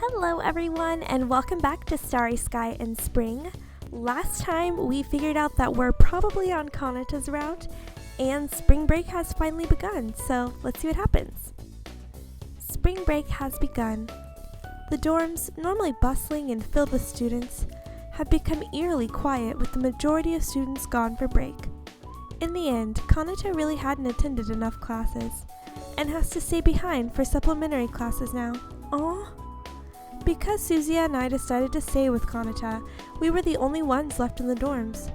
Hello everyone and welcome back to Starry Sky in Spring. Last time we figured out that we're probably on Kanata's route and spring break has finally begun, so let's see what happens. Spring break has begun. The dorms, normally bustling and filled with students, have become eerily quiet with the majority of students gone for break. In the end, Kanata really hadn't attended enough classes and has to stay behind for supplementary classes now. Aww. Because Suzuya and I decided to stay with Kanata, we were the only ones left in the dorms.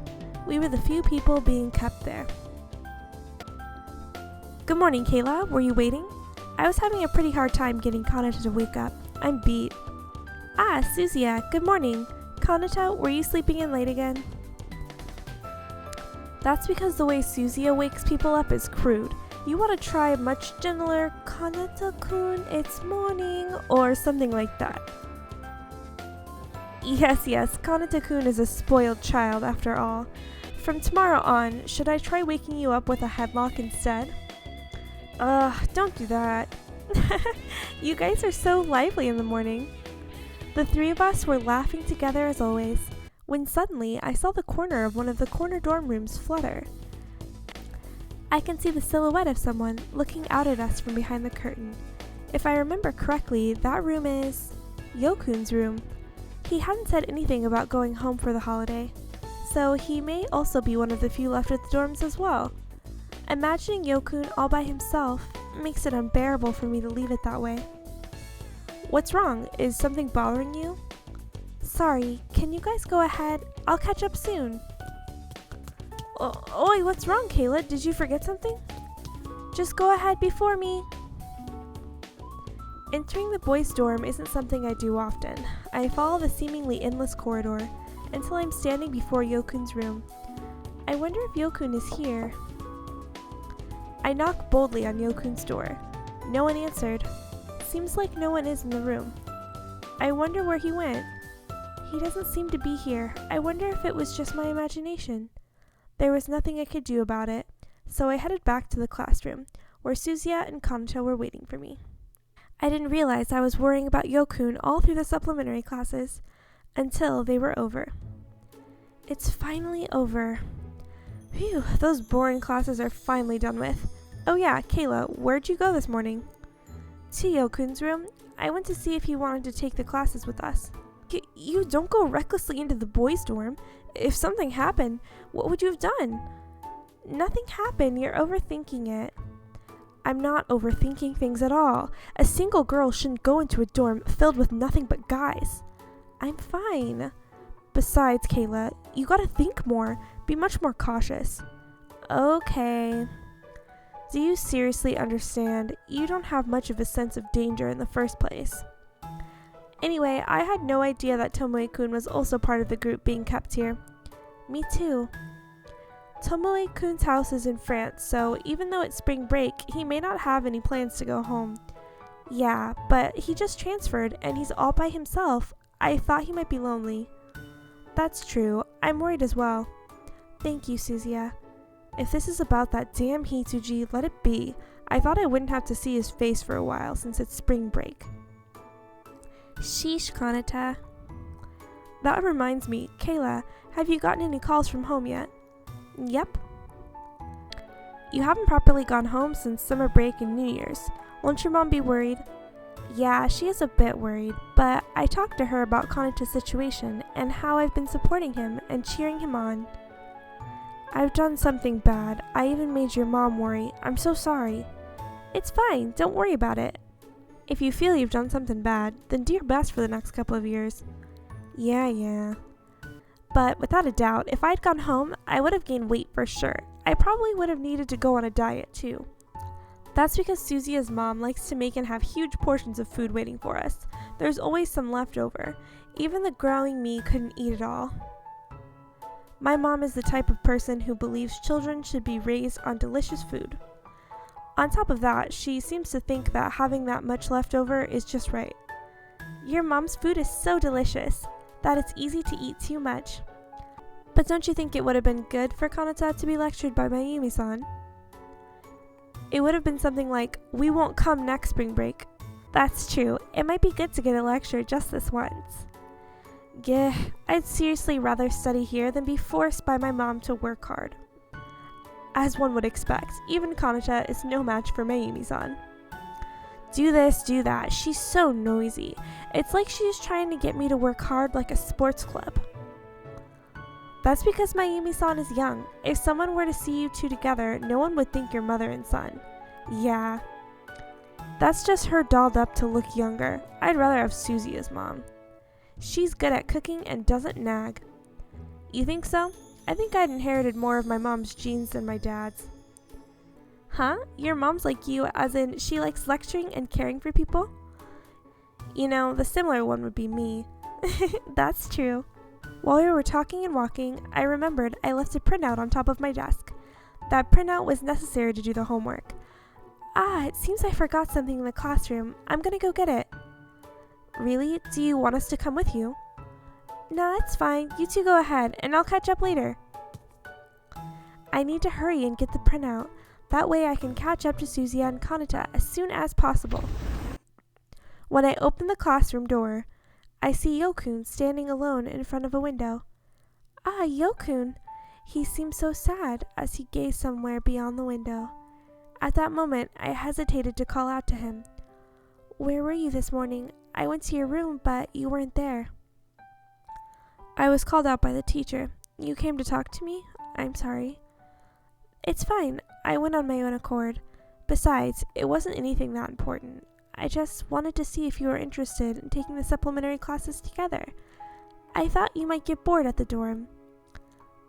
We were the few people being kept there. Good morning, Kayla. Were you waiting? I was having a pretty hard time getting Kanata to wake up. I'm beat. Ah, Suzuya, good morning. Kanata, were you sleeping in late again? That's because the way Suzuya wakes people up is crude. You want to try a much gentler Kanata-kun, it's morning, or something like that. Yes, Kanata-kun is a spoiled child after all. From tomorrow on, should I try waking you up with a headlock instead? Don't do that. You guys are so lively in the morning. The three of us were laughing together as always, when suddenly I saw the corner of one of the corner dorm rooms flutter. I can see the silhouette of someone looking out at us from behind the curtain. If I remember correctly, that room is Yokun's room. He hadn't said anything about going home for the holiday, so he may also be one of the few left at the dorms as well. Imagining Yokun all by himself makes it unbearable for me to leave it that way. What's wrong? Is something bothering you? Sorry, can you guys go ahead? I'll catch up soon. Oi, what's wrong, Kayla? Did you forget something? Just go ahead before me. Entering the boys' dorm isn't something I do often. I follow the seemingly endless corridor until I'm standing before Yokun's room. I wonder if Yokun is here. I knock boldly on Yokun's door. No one answered. Seems like no one is in the room. I wonder where he went. He doesn't seem to be here. I wonder if it was just my imagination. There was nothing I could do about it, so I headed back to the classroom, where Suzuya and Kanata were waiting for me. I didn't realize I was worrying about Yokun all through the supplementary classes, until they were over. It's finally over. Phew, those boring classes are finally done with. Oh yeah, Kayla, where'd you go this morning? To Yokun's room. I went to see if he wanted to take the classes with us. You don't go recklessly into the boys' dorm. If something happened, what would you have done? Nothing happened. You're overthinking it. I'm not overthinking things at all. A single girl shouldn't go into a dorm filled with nothing but guys. I'm fine. Besides, Kayla, you gotta think more. Be much more cautious. Okay. Do you seriously understand? You don't have much of a sense of danger in the first place. Anyway, I had no idea that Tomoe-kun was also part of the group being kept here. Me too. Tomoe-kun's house is in France, so even though it's spring break, he may not have any plans to go home. Yeah, but he just transferred and he's all by himself. I thought he might be lonely. That's true. I'm worried as well. Thank you, Suzuya. If this is about that damn Hitsuji, let it be. I thought I wouldn't have to see his face for a while since it's spring break. Sheesh, Kanata. That reminds me, Kayla, have you gotten any calls from home yet? Yep. You haven't properly gone home since summer break and New Year's. Won't your mom be worried? Yeah, she is a bit worried, but I talked to her about Kanata's situation and how I've been supporting him and cheering him on. I've done something bad. I even made your mom worry. I'm so sorry. It's fine. Don't worry about it. If you feel you've done something bad, then do your best for the next couple of years. Yeah. But without a doubt, if I'd gone home, I would have gained weight for sure. I probably would have needed to go on a diet too. That's because Suzuya's mom likes to make and have huge portions of food waiting for us. There's always some left over. Even the growing me couldn't eat it all. My mom is the type of person who believes children should be raised on delicious food. On top of that, she seems to think that having that much left over is just right. Your mom's food is so delicious that it's easy to eat too much. But don't you think it would have been good for Kanata to be lectured by Mayumi-san? It would have been something like, "We won't come next spring break." That's true. It might be good to get a lecture just this once. Yeah, I'd seriously rather study here than be forced by my mom to work hard. As one would expect, even Kanata is no match for Mayumi-san. Do this, do that. She's so noisy. It's like she's trying to get me to work hard like a sports club. That's because Mayumi-san is young. If someone were to see you two together, no one would think you're mother and son. Yeah. That's just her dolled up to look younger. I'd rather have Suzy as mom. She's good at cooking and doesn't nag. You think so? I think I'd inherited more of my mom's genes than my dad's. Huh? Your mom's like you, as in she likes lecturing and caring for people? You know, the similar one would be me. That's true. While we were talking and walking, I remembered I left a printout on top of my desk. That printout was necessary to do the homework. It seems I forgot something in the classroom. I'm gonna go get it. Really? Do you want us to come with you? Nah, it's fine. You two go ahead, and I'll catch up later. I need to hurry and get the printout. That way I can catch up to Suzy and Kanata as soon as possible. When I open the classroom door, I see Yokun standing alone in front of a window. Yokun! He seemed so sad as he gazed somewhere beyond the window. At that moment, I hesitated to call out to him. Where were you this morning? I went to your room, but you weren't there. I was called out by the teacher. You came to talk to me? I'm sorry. It's fine. I went on my own accord. Besides, it wasn't anything that important. I just wanted to see if you were interested in taking the supplementary classes together. I thought you might get bored at the dorm.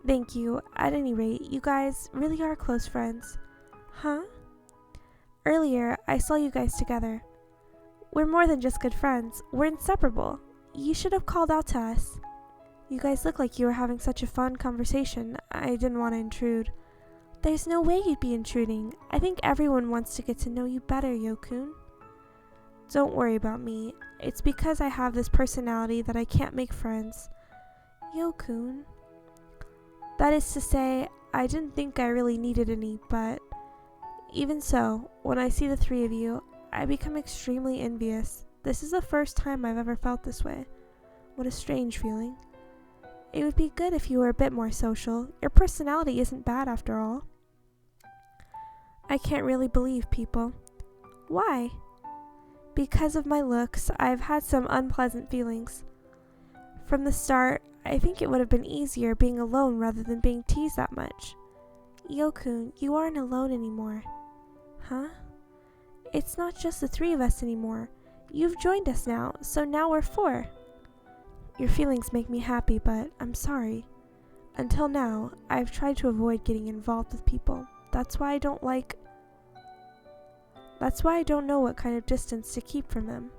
Thank you. At any rate, you guys really are close friends. Huh? Earlier, I saw you guys together. We're more than just good friends. We're inseparable. You should have called out to us. You guys look like you were having such a fun conversation. I didn't want to intrude. There's no way you'd be intruding. I think everyone wants to get to know you better, Yokun. Don't worry about me. It's because I have this personality that I can't make friends. Yokun. That is to say, I didn't think I really needed any, but even so, when I see the three of you, I become extremely envious. This is the first time I've ever felt this way. What a strange feeling. It would be good if you were a bit more social. Your personality isn't bad after all. I can't really believe people. Why? Because of my looks, I've had some unpleasant feelings. From the start, I think it would have been easier being alone rather than being teased that much. Yokun, you aren't alone anymore. Huh? It's not just the three of us anymore. You've joined us now, so now we're four. Your feelings make me happy, but I'm sorry. Until now, I've tried to avoid getting involved with people. That's why I don't know what kind of distance to keep from them.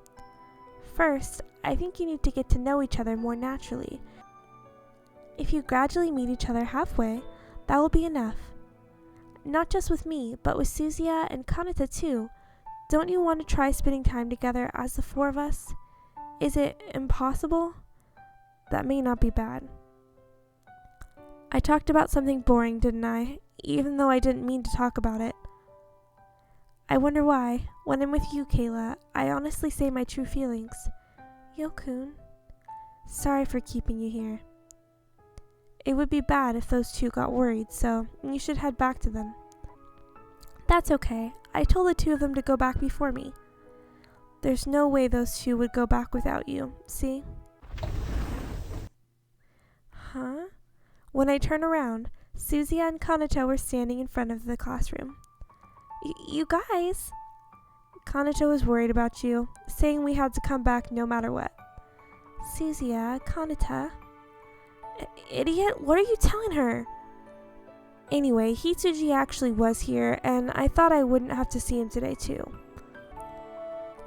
First, I think you need to get to know each other more naturally. If you gradually meet each other halfway, that will be enough. Not just with me, but with Suzuya and Kanata too. Don't you want to try spending time together as the four of us? Is it impossible? That may not be bad. I talked about something boring, didn't I? Even though I didn't mean to talk about it. I wonder why. When I'm with you, Kayla, I honestly say my true feelings. Yokun. Sorry for keeping you here. It would be bad if those two got worried, so you should head back to them. That's okay. I told the two of them to go back before me. There's no way those two would go back without you, see? Huh? When I turn around, Suzuya and Kanata were standing in front of the classroom. You guys? Kanata was worried about you, saying we had to come back no matter what. Suzuya, Kanata. Idiot, what are you telling her? Anyway, Hitsuji actually was here, and I thought I wouldn't have to see him today too.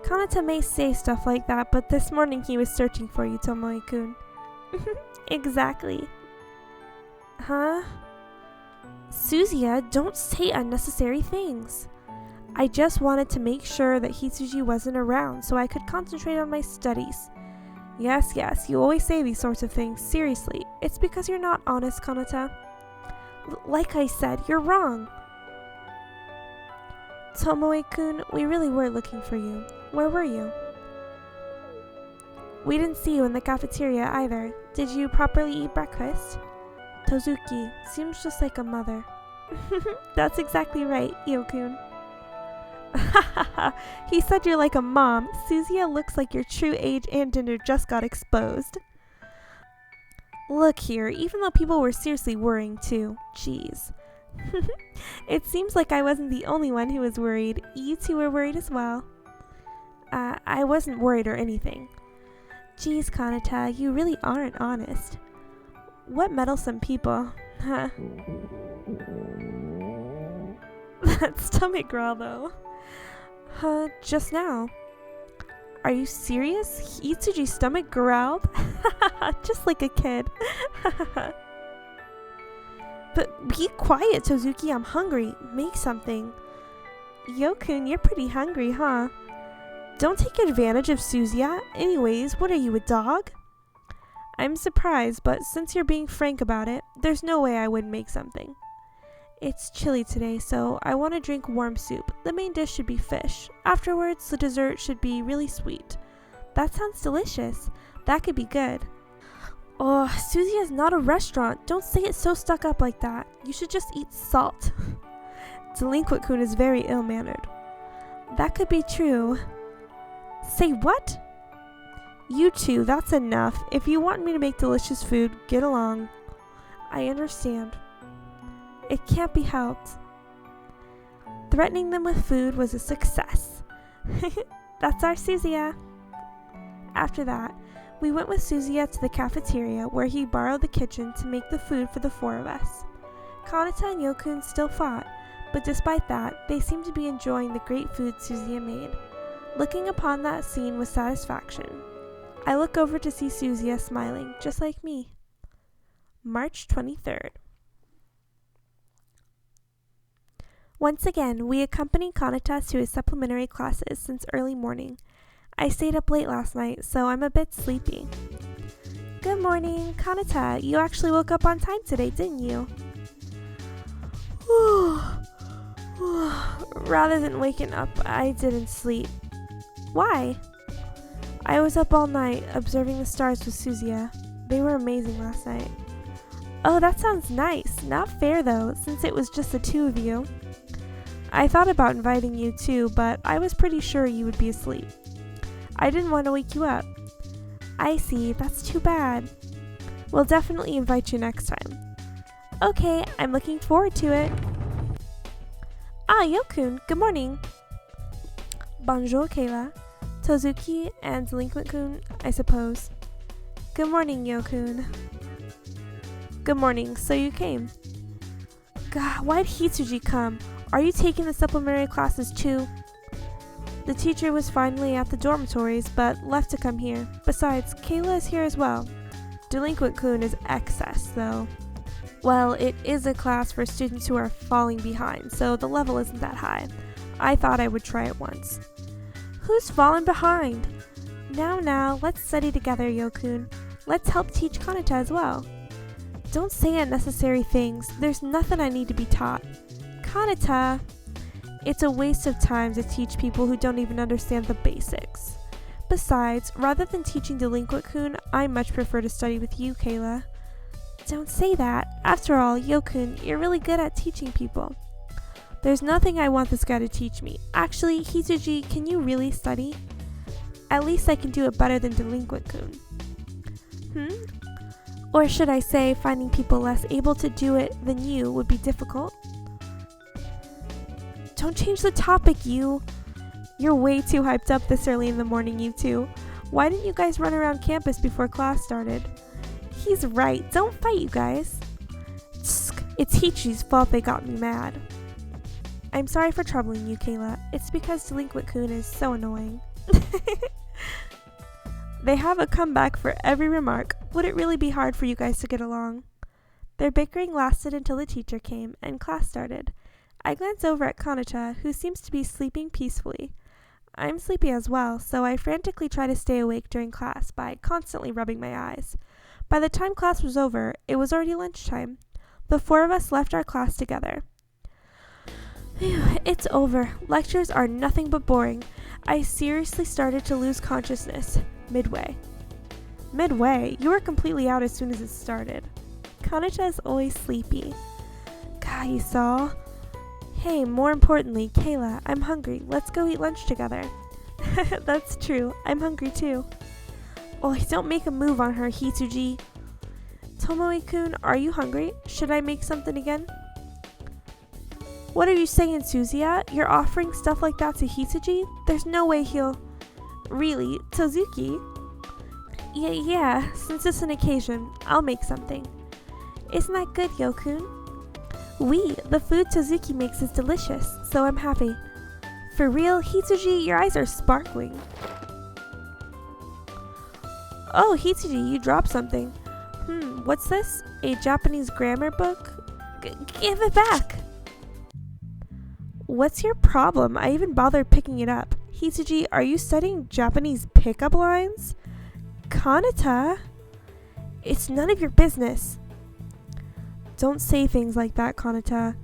Kanata may say stuff like that, but this morning he was searching for you, Tomoe-kun. Exactly. Huh? Suzuya, don't say unnecessary things. I just wanted to make sure that Hitsuji wasn't around so I could concentrate on my studies. Yes, you always say these sorts of things. Seriously, it's because you're not honest, Kanata. Like I said, you're wrong. Tomoe-kun, we really were looking for you. Where were you? We didn't see you in the cafeteria either. Did you properly eat breakfast? Tozuki seems just like a mother. That's exactly right, Yokun. He said you're like a mom. Suzuya looks like your true age and gender just got exposed. Look here, even though people were seriously worrying too. Jeez. It seems like I wasn't the only one who was worried. You two were worried as well. I wasn't worried or anything. Geez, Kanata, you really aren't honest. What meddlesome people. That stomach growl though. Just now. Are you serious? Itsuji's stomach growled? Just like a kid. But be quiet, Tozuki, I'm hungry. Make something. Yokun, you're pretty hungry, huh? Don't take advantage of Suzuya. Anyways, what are you, a dog? I'm surprised, but since you're being frank about it, there's no way I wouldn't make something. It's chilly today, so I want to drink warm soup. The main dish should be fish. Afterwards, the dessert should be really sweet. That sounds delicious. That could be good. Oh, Suzuya's not a restaurant. Don't say it so stuck up like that. You should just eat salt. Delinquent-kun is very ill-mannered. That could be true. Say what? You two, that's enough. If you want me to make delicious food, get along. I understand. It can't be helped. Threatening them with food was a success. That's our Suzuya. After that, we went with Suzuya to the cafeteria where he borrowed the kitchen to make the food for the four of us. Kanata and Yokun still fought, but despite that, they seemed to be enjoying the great food Suzuya made. Looking upon that scene with satisfaction, I look over to see Suzuya smiling, just like me. March 23rd. Once again, we accompanied Kanata to his supplementary classes since early morning. I stayed up late last night, so I'm a bit sleepy. Good morning, Kanata. You actually woke up on time today, didn't you? Rather than waking up, I didn't sleep. Why? I was up all night observing the stars with Suzuya. They were amazing last night. Oh, that sounds nice. Not fair though, since it was just the two of you. I thought about inviting you too, but I was pretty sure you would be asleep. I didn't want to wake you up. I see, that's too bad. We'll definitely invite you next time. Okay, I'm looking forward to it. Ah, Yokun, good morning. Bonjour, Kayla. Tozuki and Delinquent-kun, I suppose. Good morning, Yokun. Good morning, so you came. God, why'd Hitsuji come? Are you taking the supplementary classes too? The teacher was finally at the dormitories, but left to come here. Besides, Kayla is here as well. Delinquent-kun is excess, though. Well, it is a class for students who are falling behind, so the level isn't that high. I thought I would try it once. Who's fallen behind? Now, let's study together, Yokun. Let's help teach Kanata as well. Don't say unnecessary things. There's nothing I need to be taught. Kanata! It's a waste of time to teach people who don't even understand the basics. Besides, rather than teaching Delinquent-kun, I much prefer to study with you, Kayla. Don't say that. After all, Yokun, you're really good at teaching people. There's nothing I want this guy to teach me. Actually, Hitsuji, can you really study? At least I can do it better than Delinquent-kun. Or should I say, finding people less able to do it than you would be difficult? Don't change the topic, you. You're way too hyped up this early in the morning, you two. Why didn't you guys run around campus before class started? He's right. Don't fight, you guys. It's Hichi's fault they got me mad. I'm sorry for troubling you, Kayla. It's because Delinquent-kun is so annoying. They have a comeback for every remark. Would it really be hard for you guys to get along? Their bickering lasted until the teacher came and class started. I glance over at Kanata, who seems to be sleeping peacefully. I'm sleepy as well, so I frantically try to stay awake during class by constantly rubbing my eyes. By the time class was over, it was already lunchtime. The four of us left our class together. It's over. Lectures are nothing but boring. I seriously started to lose consciousness midway. Midway? You were completely out as soon as it started. Kanata is always sleepy. God, you saw? Hey, more importantly, Kayla, I'm hungry. Let's go eat lunch together. That's true. I'm hungry too. Oh, don't make a move on her, Hitsuji. Tomoe-kun, are you hungry? Should I make something again? What are you saying, Suzuya? You're offering stuff like that to Hitsuji? There's no way he'll... Really? Tozuki? Yeah, since it's an occasion, I'll make something. Isn't that good, Yokun? The food Tozuki makes is delicious, so I'm happy. For real, Hitsuji, your eyes are sparkling. Oh, Hitsuji, you dropped something. What's this? A Japanese grammar book? Give it back! What's your problem? I even bothered picking it up. Hitsuji, are you studying Japanese pickup lines? Kanata? It's none of your business. Don't say things like that, Kanata.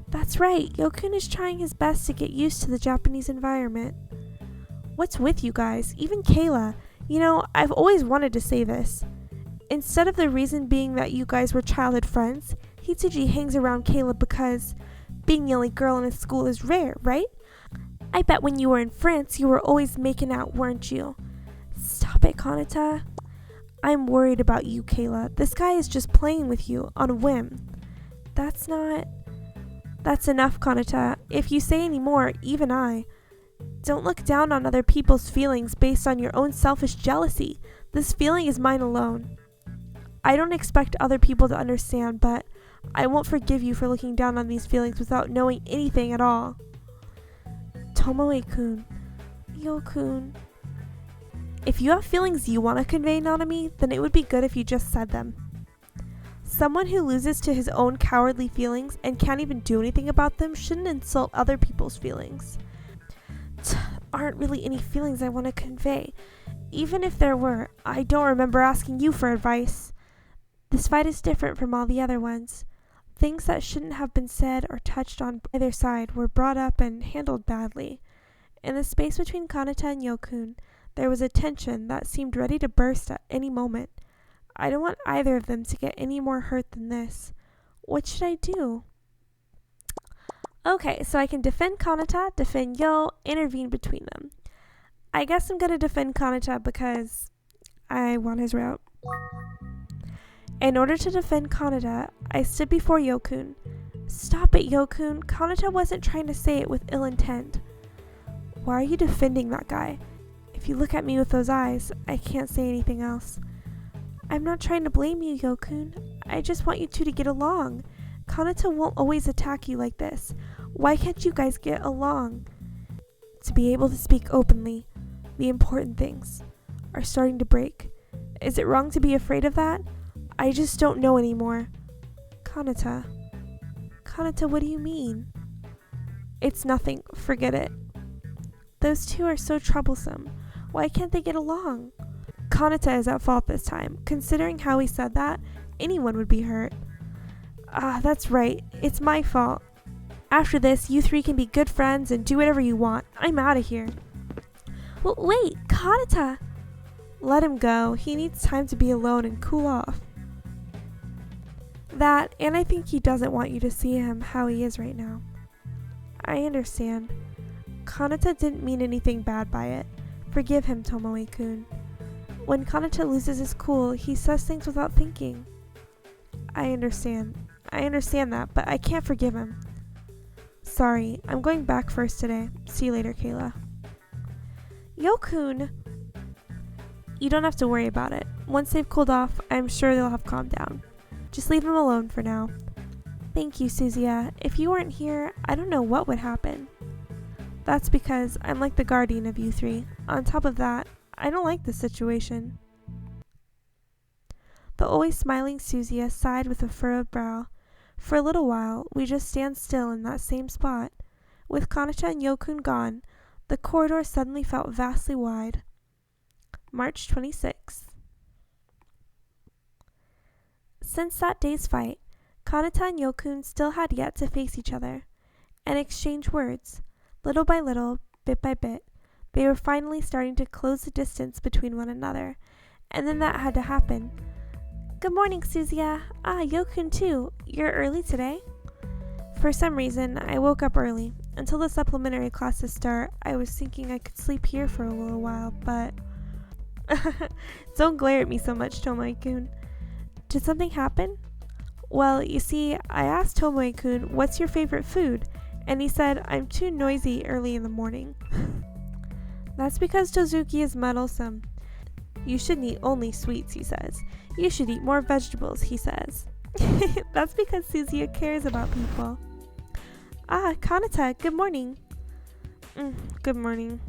That's right, Yokun is trying his best to get used to the Japanese environment. What's with you guys? Even Kayla. You know, I've always wanted to say this. Instead of the reason being that you guys were childhood friends, Hitsuji hangs around Kayla because being the only girl in his school is rare, right? I bet when you were in France, you were always making out, weren't you? Stop it, Kanata. I'm worried about you, Kayla. This guy is just playing with you on a whim. That's enough, Kanata. If you say any more, even I. Don't look down on other people's feelings based on your own selfish jealousy. This feeling is mine alone. I don't expect other people to understand, but I won't forgive you for looking down on these feelings without knowing anything at all. Tomoe-kun. Yokun. If you have feelings you want to convey, Nanami, then it would be good if you just said them. Someone who loses to his own cowardly feelings and can't even do anything about them shouldn't insult other people's feelings. Aren't really any feelings I want to convey. Even if there were, I don't remember asking you for advice. This fight is different from all the other ones. Things that shouldn't have been said or touched on by their side were brought up and handled badly. In the space between Kanata and Yokun, there was a tension that seemed ready to burst at any moment. I don't want either of them to get any more hurt than this. What should I do? Okay, so I can defend Kanata, defend Yo, intervene between them. I guess I'm gonna defend Kanata because I want his route. In order to defend Kanata, I stood before Yokun. Stop it, Yokun. Kanata wasn't trying to say it with ill intent. Why are you defending that guy? If you look at me with those eyes, I can't say anything else. I'm not trying to blame you, Yokun. I just want you two to get along. Kanata won't always attack you like this. Why can't you guys get along? To be able to speak openly, the important things are starting to break. Is it wrong to be afraid of that? I just don't know anymore. Kanata, what do you mean? It's nothing. Forget it. Those two are so troublesome. Why can't they get along? Kanata is at fault this time. Considering how he said that, anyone would be hurt. That's right. It's my fault. After this, you three can be good friends and do whatever you want. I'm out of here. Well, wait, Kanata! Let him go. He needs time to be alone and cool off. That, and I think he doesn't want you to see him how he is right now. I understand. Kanata didn't mean anything bad by it. Forgive him, Tomoe-kun. When Kanata loses his cool, he says things without thinking. I understand that, but I can't forgive him. Sorry, I'm going back first today. See you later, Kayla. Yokun! You don't have to worry about it. Once they've cooled off, I'm sure they'll have calmed down. Just leave them alone for now. Thank you, Suzuya. If you weren't here, I don't know what would happen. That's because I'm like the guardian of you three. On top of that, I don't like this situation. The always smiling Suzuya sighed with a furrowed brow. For a little while, we just stand still in that same spot. With Kanata and Yokun gone, the corridor suddenly felt vastly wide. March 26th. Since that day's fight, Kanata and Yokun still had yet to face each other and exchange words. Little by little, bit by bit, They were finally starting to close the distance between one another, and then that had to happen. "Good morning, Suzuya. Yokun too. You're early today?" For some reason, I woke up early. Until the supplementary classes start, I was thinking I could sleep here for a little while, but... Don't glare at me so much, Tomoe-kun. Did something happen? Well, you see, I asked Tomoe-kun, "What's your favorite food?" And he said, "I'm too noisy early in the morning." That's because Tozuki is meddlesome. "You shouldn't eat only sweets," he says. "You should eat more vegetables," he says. That's because Suzuya cares about people. Kanata, good morning. Good morning.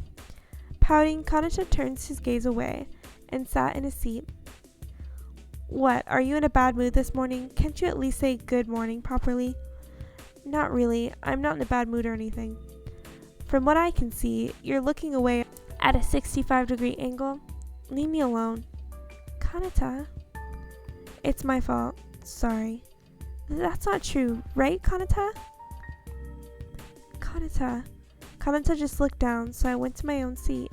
Pouting, Kanata turns his gaze away and sat in his seat. "What, are you in a bad mood this morning? Can't you at least say good morning properly?" "Not really. I'm not in a bad mood or anything." "From what I can see, you're looking away at a 65-degree angle. Leave me alone." "Kanata." "It's my fault. Sorry." "That's not true, right, Kanata?" Kanata just looked down, so I went to my own seat.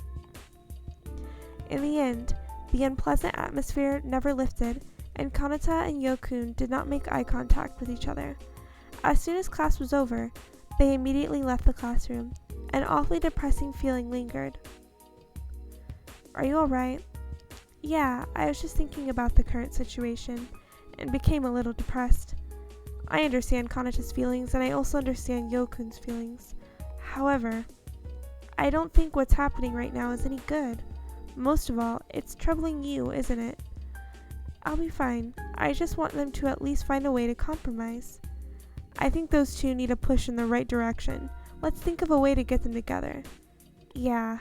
In the end, the unpleasant atmosphere never lifted, and Kanata and Yokun did not make eye contact with each other. As soon as class was over, they immediately left the classroom. An awfully depressing feeling lingered. "Are you alright?" "Yeah, I was just thinking about the current situation, and became a little depressed. I understand Kanata's feelings, and I also understand Yokun's feelings. However, I don't think what's happening right now is any good. Most of all, it's troubling you, isn't it?" "I'll be fine. I just want them to at least find a way to compromise. I think those two need a push in the right direction. Let's think of a way to get them together." "Yeah."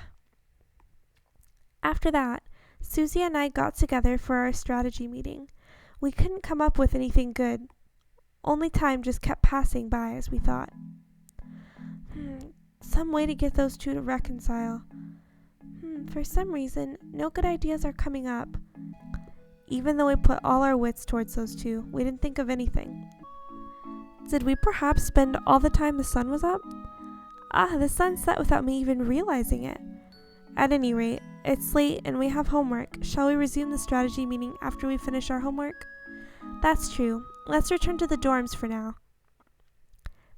After that, Susie and I got together for our strategy meeting. We couldn't come up with anything good. Only time just kept passing by as we thought. Some way to get those two to reconcile. For some reason, no good ideas are coming up. Even though we put all our wits towards those two, we didn't think of anything. Did we perhaps spend all the time the sun was up? The sun set without me even realizing it. At any rate, it's late and we have homework. Shall we resume the strategy meeting after we finish our homework? That's true. Let's return to the dorms for now.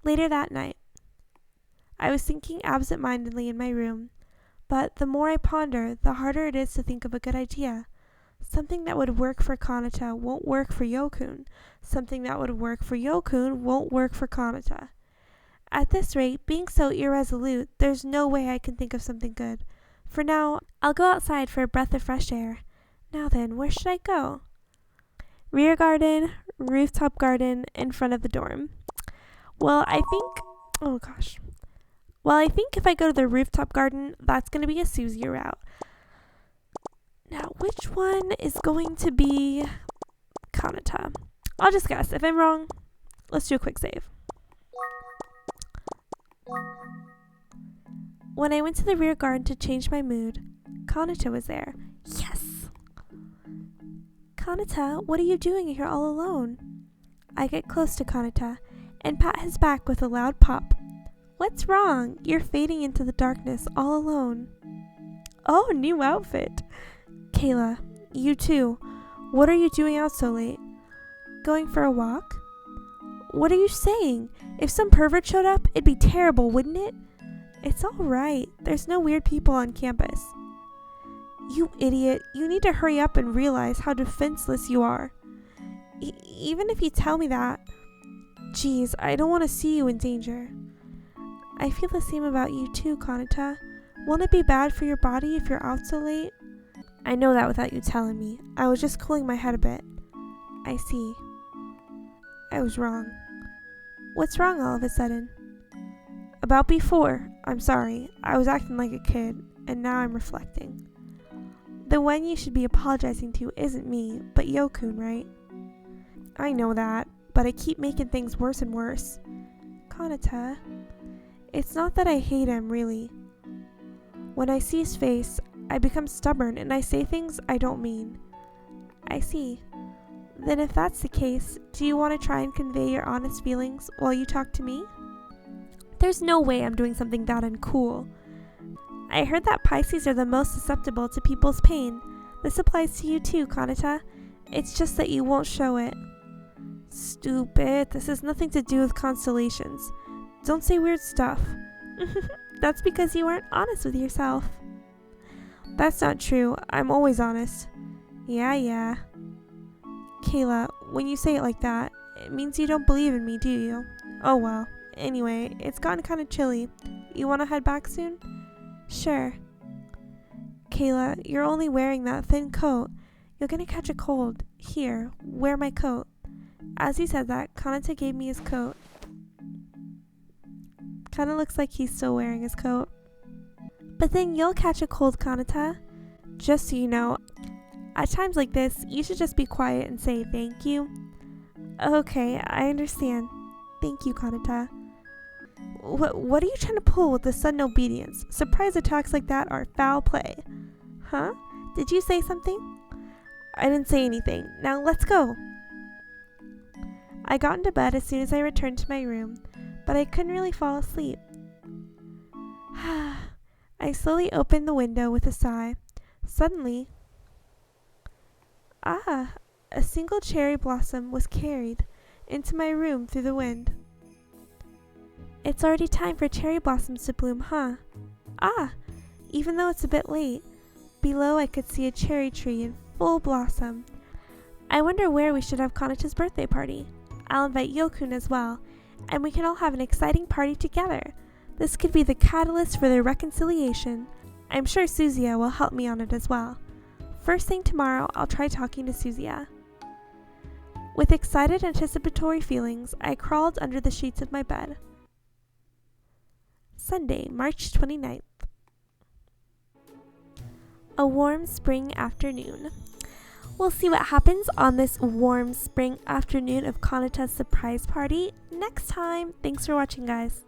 Later that night, I was thinking absent-mindedly in my room, but the more I ponder, the harder it is to think of a good idea. Something that would work for Kanata won't work for Yokun. Something that would work for Yokun won't work for Kanata. At this rate, being so irresolute, there's no way I can think of something good. For now, I'll go outside for a breath of fresh air. Now then, where should I go? Rear garden, rooftop garden, in front of the dorm. Well, I think if I go to the rooftop garden, that's going to be a Susie route. Now, which one is going to be Kanata? I'll just guess. If I'm wrong, let's do a quick save. When I went to the rear garden to change my mood, Kanata was there. Yes! Kanata, what are you doing here all alone? I get close to Kanata and pat his back with a loud pop. What's wrong? You're fading into the darkness all alone. Oh, new outfit. Kayla, you too. What are you doing out so late? Going for a walk? What are you saying? If some pervert showed up, it'd be terrible, wouldn't it? It's all right. There's no weird people on campus. You idiot. You need to hurry up and realize how defenseless you are. Even if you tell me that. Geez, I don't want to see you in danger. I feel the same about you too, Kanata. Won't it be bad for your body if you're out so late? I know that without you telling me. I was just cooling my head a bit. I see. I was wrong. What's wrong all of a sudden? About before. I'm sorry. I was acting like a kid, and now I'm reflecting. The one you should be apologizing to isn't me, but Yokun, right? I know that, but I keep making things worse and worse. Kanata, it's not that I hate him, really. When I see his face, I become stubborn and I say things I don't mean. I see. Then if that's the case, do you want to try and convey your honest feelings while you talk to me? There's no way I'm doing something that uncool. I heard that Pisces are the most susceptible to people's pain. This applies to you too, Kanata. It's just that you won't show it. Stupid. This has nothing to do with constellations. Don't say weird stuff. That's because you aren't honest with yourself. That's not true. I'm always honest. Yeah. Kayla, when you say it like that, it means you don't believe in me, do you? Oh well. Anyway, it's gotten kind of chilly. You want to head back soon? Sure. Kayla, you're only wearing that thin coat. You're gonna catch a cold. Here, wear my coat. As he said that, Kanata gave me his coat. Kinda looks like he's still wearing his coat. But then you'll catch a cold, Kanata. Just so you know, at times like this, you should just be quiet and say thank you. Okay, I understand. Thank you, Kanata. What are you trying to pull with the sudden obedience? Surprise attacks like that are foul play. Huh? Did you say something? I didn't say anything. Now let's go. I got into bed as soon as I returned to my room, but I couldn't really fall asleep. I slowly opened the window with a sigh. Suddenly, a single cherry blossom was carried into my room through the wind. It's already time for cherry blossoms to bloom, huh? Even though it's a bit late, below I could see a cherry tree in full blossom. I wonder where we should have Kanata's birthday party. I'll invite Yokun as well, and we can all have an exciting party together. This could be the catalyst for their reconciliation. I'm sure Suzuya will help me on it as well. First thing tomorrow, I'll try talking to Suzuya. With excited anticipatory feelings, I crawled under the sheets of my bed. Sunday, March 29th. A warm spring afternoon. We'll see what happens on this warm spring afternoon of Kanata's surprise party next time. Thanks for watching, guys.